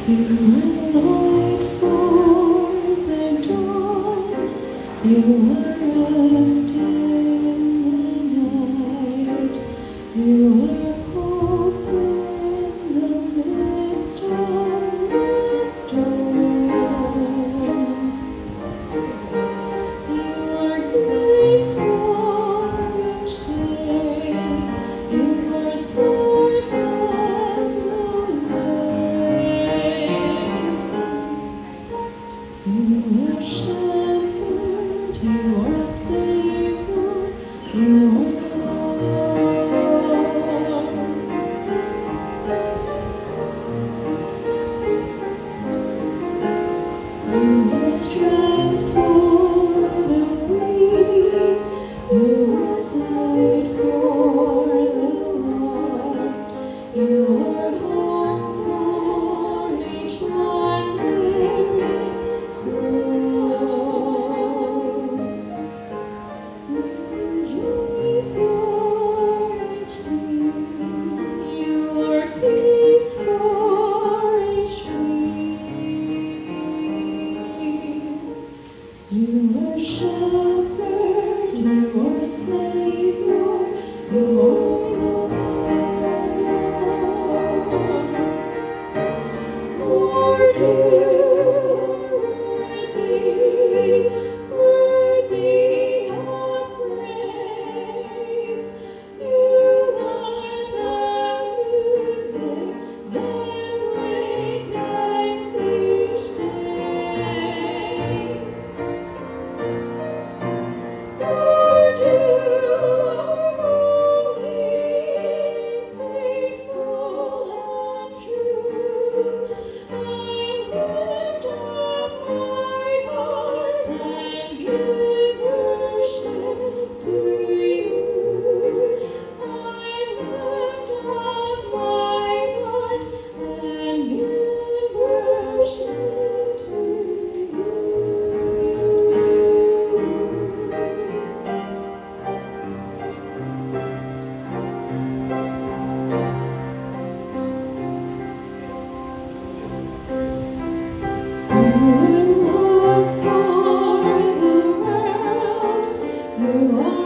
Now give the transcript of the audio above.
You are light for the dawn. You are rest in the night. You are hope in the midst of the storm. You are grace for each day. You are source of the way. You are shepherd. You are savior. You are Lord. You are strength for the weak. You are sight for the lost. You are hope for each wandering soul. Joy for each dream. You are peace for each fear. You are shepherd, you are savior, you are Lord. Lord, you are worthy of praise. You are the music that wakens each day. Lord, you are holy, faithful, and true. I lift up my heart and give worship to you. I lift up my heart and give worship to you. You are love for the world. You are